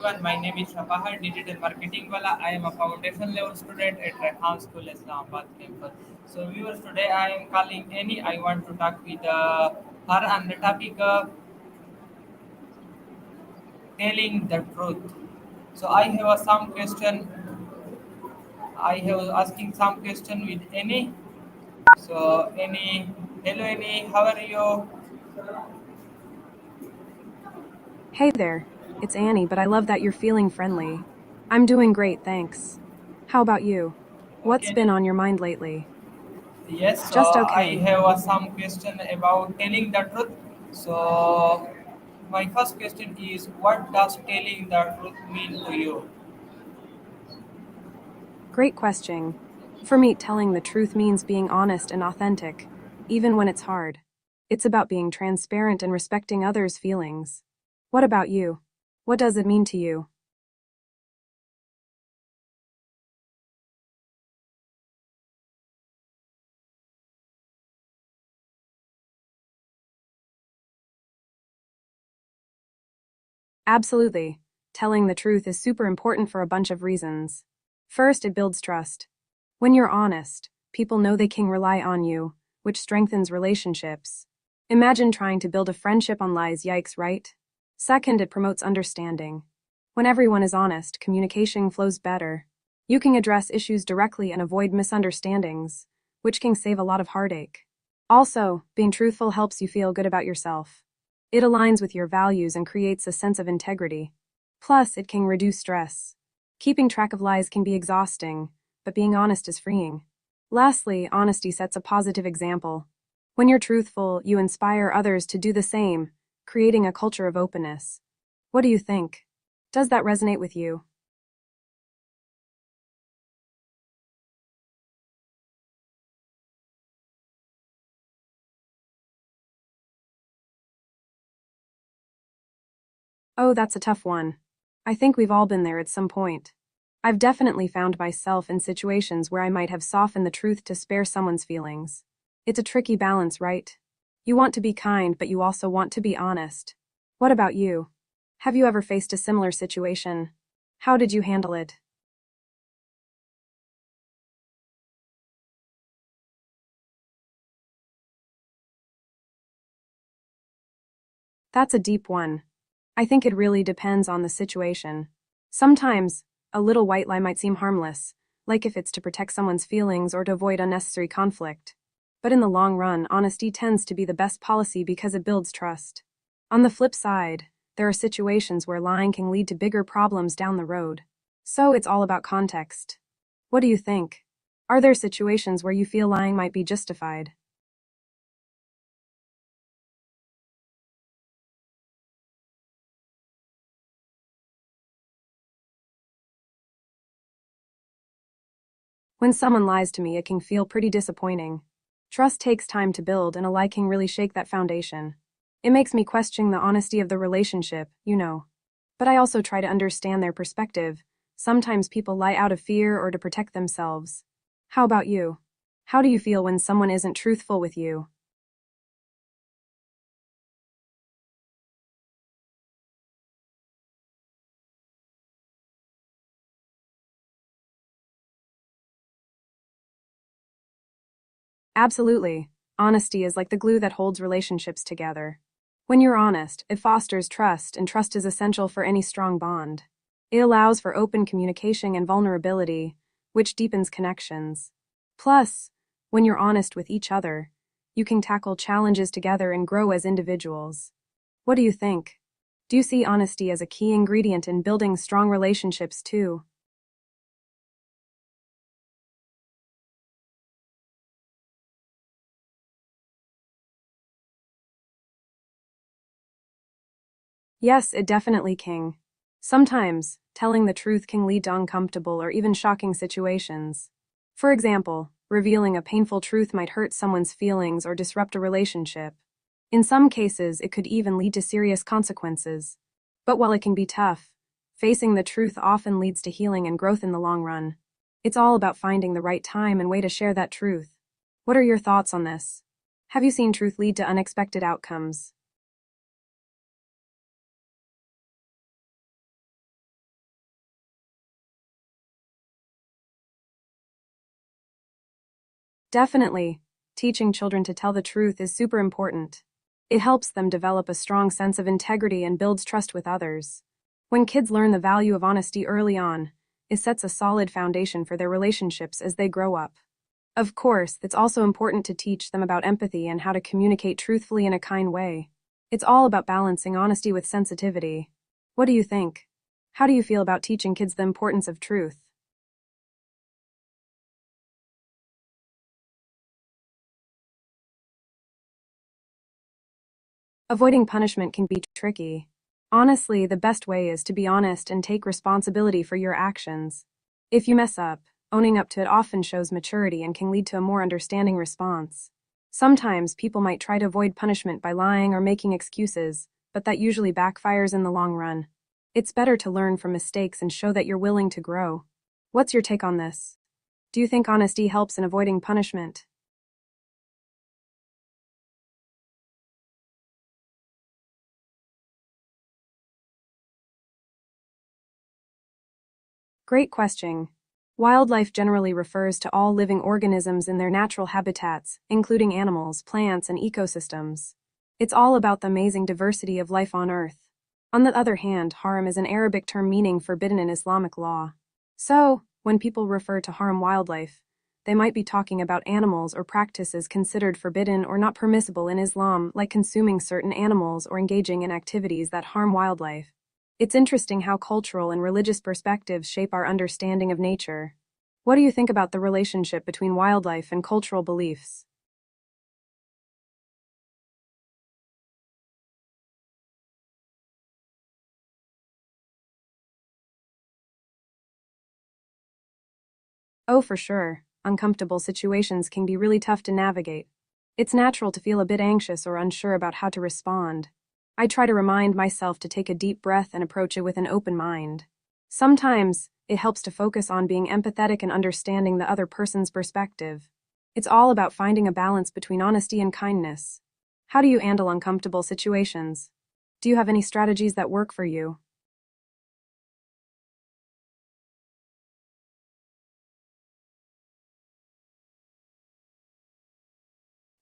Everyone, my name is Shaheen, Digital Marketing Wala. I am a foundation level student at Rehan School, Islamabad campus. So, viewers, today I am calling Annie. I want to talk with her on the topic telling the truth. So, I have some question. I have asking some question with Annie. So, Annie, hello Annie, how are you? Hey there, it's Annie, but I love that you're feeling friendly. I'm doing great, thanks. How about you? What's Okay, been Annie. on your mind lately? Yes, so Just I okay. have some question about telling the truth. So my first question is, what does telling the truth mean to you? Great question. For me, telling the truth means being honest and authentic, even when it's hard. It's about being transparent and respecting others' feelings. What about you? What does it mean to you? Absolutely. Telling the truth is super important for a bunch of reasons. First, it builds trust. When you're honest, people know they can rely on you, which strengthens relationships. Imagine trying to build a friendship on lies, yikes, right? Second, it promotes understanding. When everyone is honest, communication flows better. You can address issues directly and avoid misunderstandings, which can save a lot of heartache. Also, being truthful helps you feel good about yourself. It aligns with your values and creates a sense of integrity. Plus, it can reduce stress. Keeping track of lies can be exhausting, but being honest is freeing. Lastly, honesty sets a positive example. When you're truthful, you inspire others to do the same, creating a culture of openness. What do you think? Does that resonate with you? Oh, that's a tough one. I think we've all been there at some point. I've definitely found myself in situations where I might have softened the truth to spare someone's feelings. It's a tricky balance, right? You want to be kind, but you also want to be honest. What about you? Have you ever faced a similar situation? How did you handle it? That's a deep one. I think it really depends on the situation. Sometimes, a little white lie might seem harmless, like if it's to protect someone's feelings or to avoid unnecessary conflict. But in the long run, honesty tends to be the best policy because it builds trust. On the flip side, there are situations where lying can lead to bigger problems down the road. So it's all about context. What do you think? Are there situations where you feel lying might be justified? When someone lies to me, it can feel pretty disappointing. Trust takes time to build, and a lie can really shake that foundation. It makes me question the honesty of the relationship. But I also try to understand their perspective. Sometimes people lie out of fear or to protect themselves. How about you? How do you feel when someone isn't truthful with you? Absolutely. Honesty is like the glue that holds relationships together. When you're honest, it fosters trust, and trust is essential for any strong bond. It allows for open communication and vulnerability, which deepens connections. Plus, when you're honest with each other, you can tackle challenges together and grow as individuals. What do you think? Do you see honesty as a key ingredient in building strong relationships too? Yes, it definitely can. Sometimes, telling the truth can lead to uncomfortable or even shocking situations. For example, revealing a painful truth might hurt someone's feelings or disrupt a relationship. In some cases, it could even lead to serious consequences. But while it can be tough, facing the truth often leads to healing and growth in the long run. It's all about finding the right time and way to share that truth. What are your thoughts on this? Have you seen truth lead to unexpected outcomes? Definitely. Teaching children to tell the truth is super important. It helps them develop a strong sense of integrity and builds trust with others. When kids learn the value of honesty early on, it sets a solid foundation for their relationships as they grow up. Of course, it's also important to teach them about empathy and how to communicate truthfully in a kind way. It's all about balancing honesty with sensitivity. What do you think? How do you feel about teaching kids the importance of truth? Avoiding punishment can be tricky. Honestly, the best way is to be honest and take responsibility for your actions. If you mess up, owning up to it often shows maturity and can lead to a more understanding response. Sometimes people might try to avoid punishment by lying or making excuses, but that usually backfires in the long run. It's better to learn from mistakes and show that you're willing to grow. What's your take on this? Do you think honesty helps in avoiding punishment? Great question. Wildlife generally refers to all living organisms in their natural habitats, including animals, plants, and ecosystems. It's all about the amazing diversity of life on Earth. On the other hand, haram is an Arabic term meaning forbidden in Islamic law. So, when people refer to harm wildlife, they might be talking about animals or practices considered forbidden or not permissible in Islam, like consuming certain animals or engaging in activities that harm wildlife. It's interesting how cultural and religious perspectives shape our understanding of nature. What do you think about the relationship between wildlife and cultural beliefs? Oh, for sure. Uncomfortable situations can be really tough to navigate. It's natural to feel a bit anxious or unsure about how to respond. I try to remind myself to take a deep breath and approach it with an open mind. Sometimes, it helps to focus on being empathetic and understanding the other person's perspective. It's all about finding a balance between honesty and kindness. How do you handle uncomfortable situations? Do you have any strategies that work for you?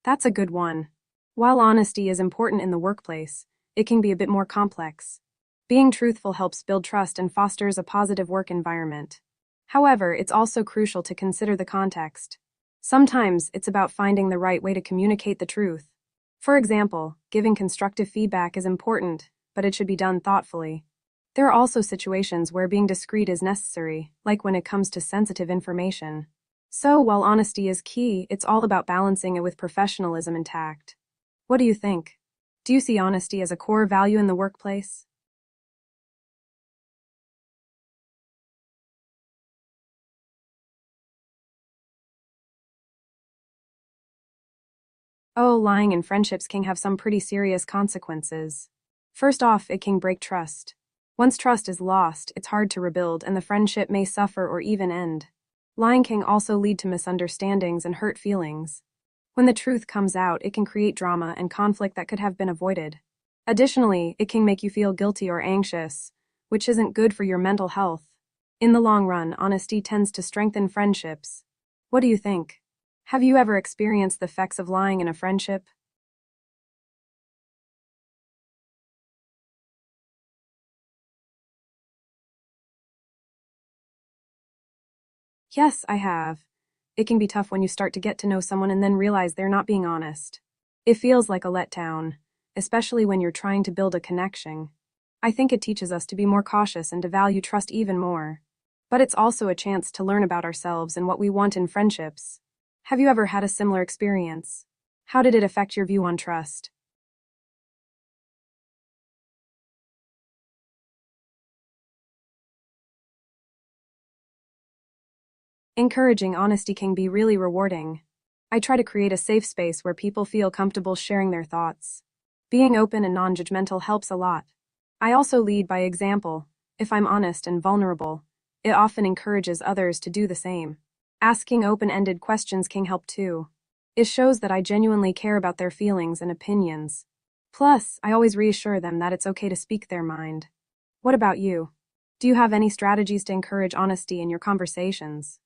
That's a good one. While honesty is important in the workplace, it can be a bit more complex. Being truthful helps build trust and fosters a positive work environment. However, it's also crucial to consider the context. Sometimes it's about finding the right way to communicate the truth. For example, giving constructive feedback is important, but it should be done thoughtfully. There are also situations where being discreet is necessary, like when it comes to sensitive information. So, while honesty is key, it's all about balancing it with professionalism and tact. What do you think? Do you see honesty as a core value in the workplace? Oh, lying in friendships can have some pretty serious consequences. First off, it can break trust. Once trust is lost, it's hard to rebuild and the friendship may suffer or even end. Lying can also lead to misunderstandings and hurt feelings. When the truth comes out, it can create drama and conflict that could have been avoided. Additionally, it can make you feel guilty or anxious, which isn't good for your mental health. In the long run, honesty tends to strengthen friendships. What do you think? Have you ever experienced the effects of lying in a friendship? Yes, I have. It can be tough when you start to get to know someone and then realize they're not being honest. It feels like a letdown, especially when you're trying to build a connection. I think it teaches us to be more cautious and to value trust even more. But it's also a chance to learn about ourselves and what we want in friendships. Have you ever had a similar experience? How did it affect your view on trust? Encouraging honesty can be really rewarding. I try to create a safe space where people feel comfortable sharing their thoughts. Being open and non judgmental helps a lot. I also lead by example. If I'm honest and vulnerable, it often encourages others to do the same. Asking open ended questions can help too. It shows that I genuinely care about their feelings and opinions. Plus, I always reassure them that it's okay to speak their mind. What about you? Do you have any strategies to encourage honesty in your conversations?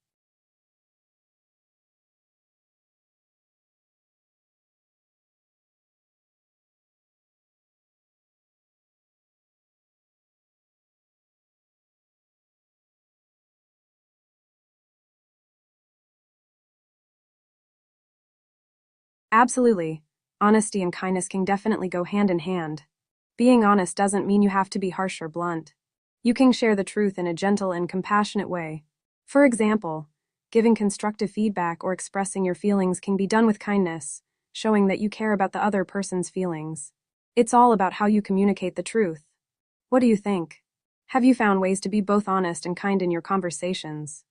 Absolutely. Honesty and kindness can definitely go hand in hand. Being honest doesn't mean you have to be harsh or blunt. You can share the truth in a gentle and compassionate way. For example, giving constructive feedback or expressing your feelings can be done with kindness, showing that you care about the other person's feelings. It's all about how you communicate the truth. What do you think? Have you found ways to be both honest and kind in your conversations?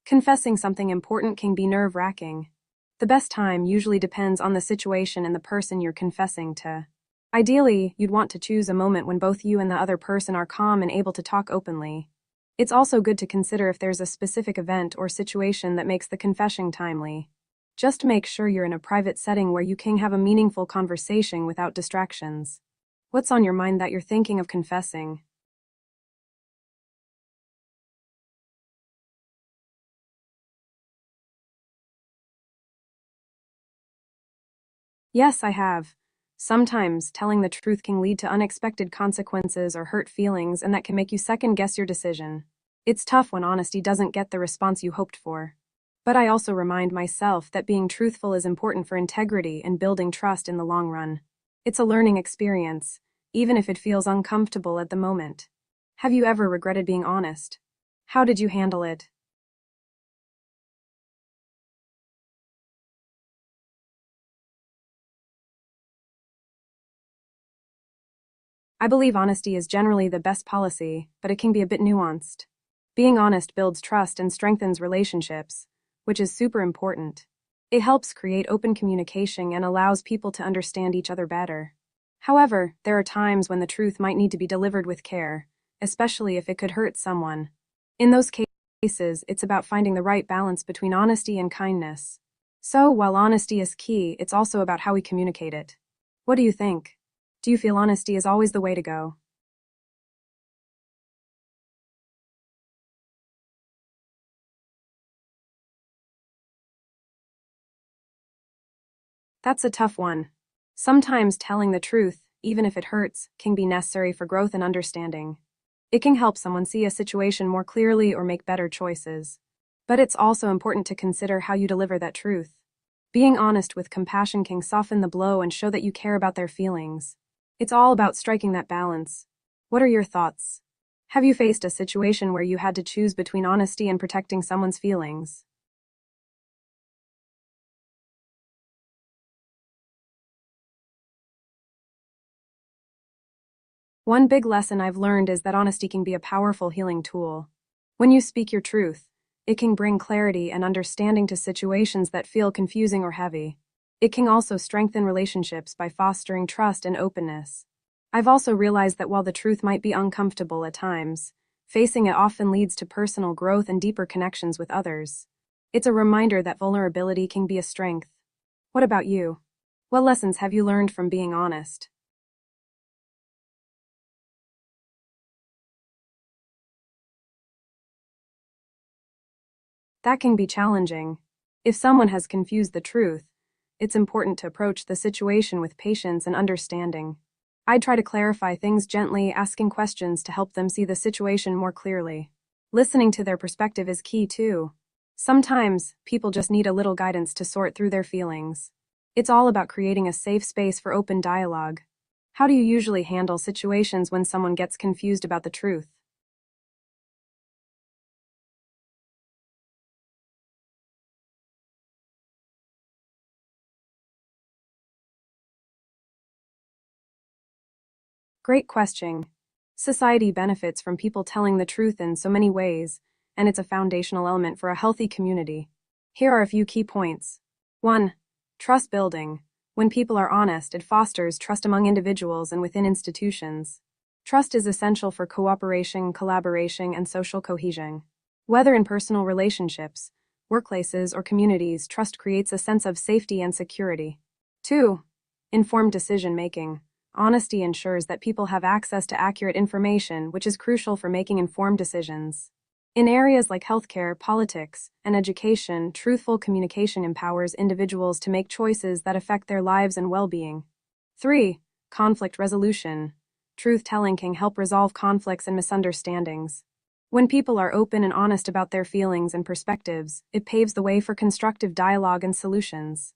Confessing something important can be nerve-wracking. The best time usually depends on the situation and the person you're confessing to. Ideally, you'd want to choose a moment when both you and the other person are calm and able to talk openly. It's also good to consider if there's a specific event or situation that makes the confession timely. Just make sure you're in a private setting where you can have a meaningful conversation without distractions. What's on your mind that you're thinking of confessing? Yes, I have. Sometimes telling the truth can lead to unexpected consequences or hurt feelings, and that can make you second guess your decision. It's tough when honesty doesn't get the response you hoped for. But I also remind myself that being truthful is important for integrity and building trust in the long run. It's a learning experience, even if it feels uncomfortable at the moment. Have you ever regretted being honest? How did you handle it? I believe honesty is generally the best policy, but it can be a bit nuanced. Being honest builds trust and strengthens relationships, which is super important. It helps create open communication and allows people to understand each other better. However, there are times when the truth might need to be delivered with care, especially if it could hurt someone. In those cases, it's about finding the right balance between honesty and kindness. So, while honesty is key, it's also about how we communicate it. What do you think? Do you feel honesty is always the way to go? That's a tough one. Sometimes telling the truth, even if it hurts, can be necessary for growth and understanding. It can help someone see a situation more clearly or make better choices. But it's also important to consider how you deliver that truth. Being honest with compassion can soften the blow and show that you care about their feelings. It's all about striking that balance. What are your thoughts? Have you faced a situation where you had to choose between honesty and protecting someone's feelings? One big lesson I've learned is that honesty can be a powerful healing tool. When you speak your truth, it can bring clarity and understanding to situations that feel confusing or heavy. It can also strengthen relationships by fostering trust and openness. I've also realized that while the truth might be uncomfortable at times, facing it often leads to personal growth and deeper connections with others. It's a reminder that vulnerability can be a strength. What about you? What lessons have you learned from being honest? That can be challenging. If someone has confused the truth, it's important to approach the situation with patience and understanding. I'd try to clarify things gently, asking questions to help them see the situation more clearly. Listening to their perspective is key too. Sometimes, people just need a little guidance to sort through their feelings. It's all about creating a safe space for open dialogue. How do you usually handle situations when someone gets confused about the truth? Great question. Society benefits from people telling the truth in so many ways, and it's a foundational element for a healthy community. Here are a few key points. 1. Trust building. When people are honest, it fosters trust among individuals and within institutions. Trust is essential for cooperation, collaboration, and social cohesion. Whether in personal relationships, workplaces, or communities, trust creates a sense of safety and security. 2. Informed decision making. Honesty ensures that people have access to accurate information, which is crucial for making informed decisions. In areas like healthcare, politics, and education, truthful communication empowers individuals to make choices that affect their lives and well-being. 3. Conflict resolution. Truth-telling can help resolve conflicts and misunderstandings. When people are open and honest about their feelings and perspectives, it paves the way for constructive dialogue and solutions.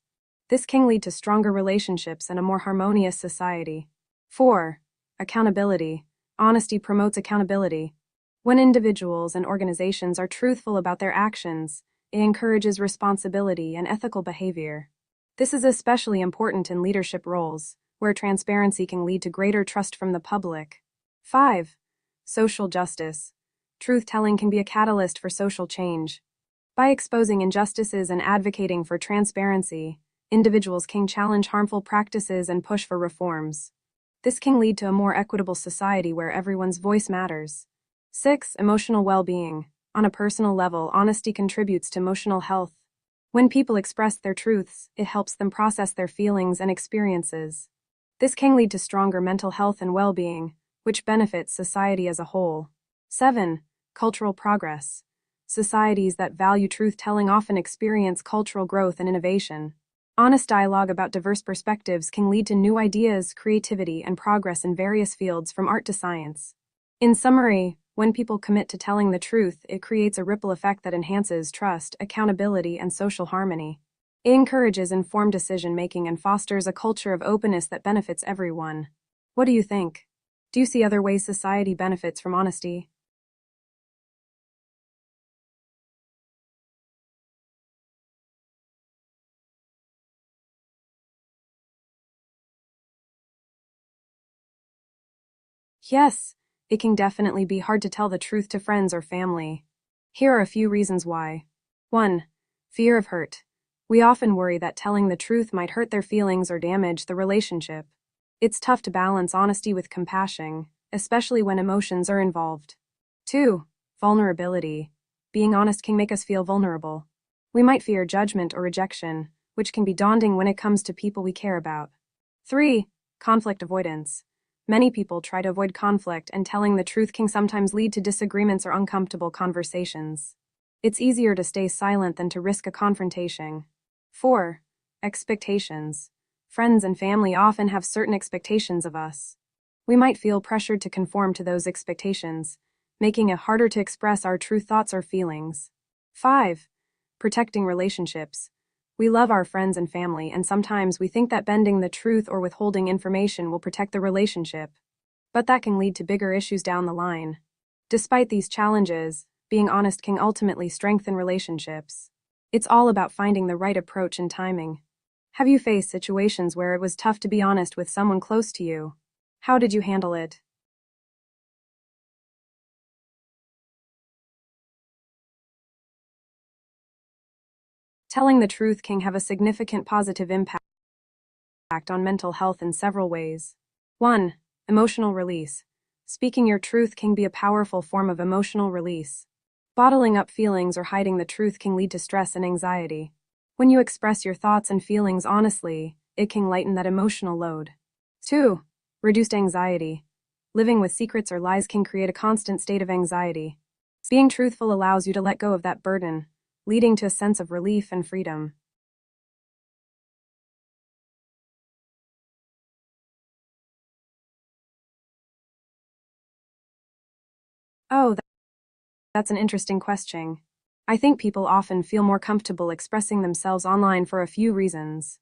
This can lead to stronger relationships and a more harmonious society. 4. Accountability. Honesty promotes accountability. When individuals and organizations are truthful about their actions, it encourages responsibility and ethical behavior. This is especially important in leadership roles, where transparency can lead to greater trust from the public. 5. Social justice. Truth-telling can be a catalyst for social change. By exposing injustices and advocating for transparency, individuals can challenge harmful practices and push for reforms. This can lead to a more equitable society where everyone's voice matters. 6. Emotional well-being. On a personal level, honesty contributes to emotional health. When people express their truths, it helps them process their feelings and experiences. This can lead to stronger mental health and well-being, which benefits society as a whole. 7. Cultural progress. Societies that value truth-telling often experience cultural growth and innovation. Honest dialogue about diverse perspectives can lead to new ideas, creativity, and progress in various fields from art to science. In summary, when people commit to telling the truth, it creates a ripple effect that enhances trust, accountability, and social harmony. It encourages informed decision-making and fosters a culture of openness that benefits everyone. What do you think? Do you see other ways society benefits from honesty? Yes, it can definitely be hard to tell the truth to friends or family. Here are a few reasons why. 1. Fear of hurt. We often worry that telling the truth might hurt their feelings or damage the relationship. It's tough to balance honesty with compassion, especially when emotions are involved. 2. Vulnerability. Being honest can make us feel vulnerable. We might fear judgment or rejection, which can be daunting when it comes to people we care about. 3. Conflict avoidance. Many people try to avoid conflict, and telling the truth can sometimes lead to disagreements or uncomfortable conversations. It's easier to stay silent than to risk a confrontation. 4. Expectations. Friends and family often have certain expectations of us. We might feel pressured to conform to those expectations, making it harder to express our true thoughts or feelings. 5. Protecting relationships. We love our friends and family, and sometimes we think that bending the truth or withholding information will protect the relationship. But that can lead to bigger issues down the line. Despite these challenges, being honest can ultimately strengthen relationships. It's all about finding the right approach and timing. Have you faced situations where it was tough to be honest with someone close to you? How did you handle it? Telling the truth can have a significant positive impact on mental health in several ways. 1. Emotional release. Speaking your truth can be a powerful form of emotional release. Bottling up feelings or hiding the truth can lead to stress and anxiety. When you express your thoughts and feelings honestly, it can lighten that emotional load. 2. Reduced anxiety. Living with secrets or lies can create a constant state of anxiety. Being truthful allows you to let go of that burden, leading to a sense of relief and freedom. Oh, that's an interesting question. I think people often feel more comfortable expressing themselves online for a few reasons.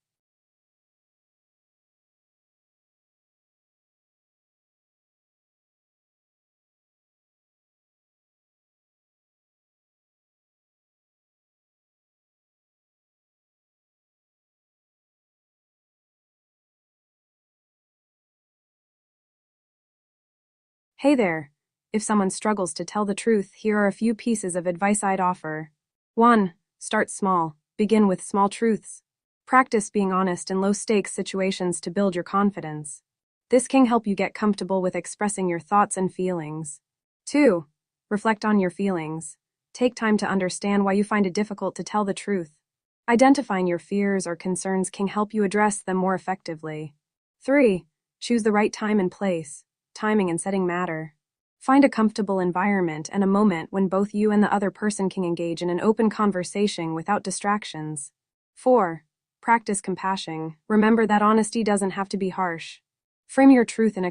Hey there. If someone struggles to tell the truth, here are a few pieces of advice I'd offer. 1. Start small. Begin with small truths. Practice being honest in low-stakes situations to build your confidence. This can help you get comfortable with expressing your thoughts and feelings. 2. Reflect on your feelings. Take time to understand why you find it difficult to tell the truth. Identifying your fears or concerns can help you address them more effectively. 3. Choose the right time and place. Timing and setting matter. Find a comfortable environment and a moment when both you and the other person can engage in an open conversation without distractions. 4. Practice compassion. Remember that honesty doesn't have to be harsh. Frame your truth in a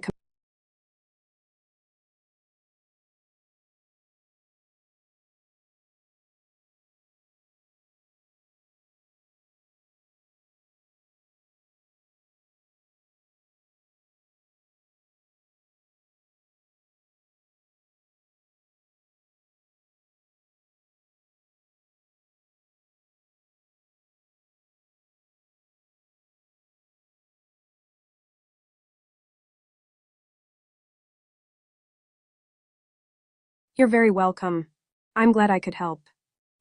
You're very welcome. I'm glad I could help.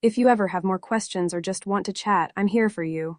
If you ever have more questions or just want to chat, I'm here for you.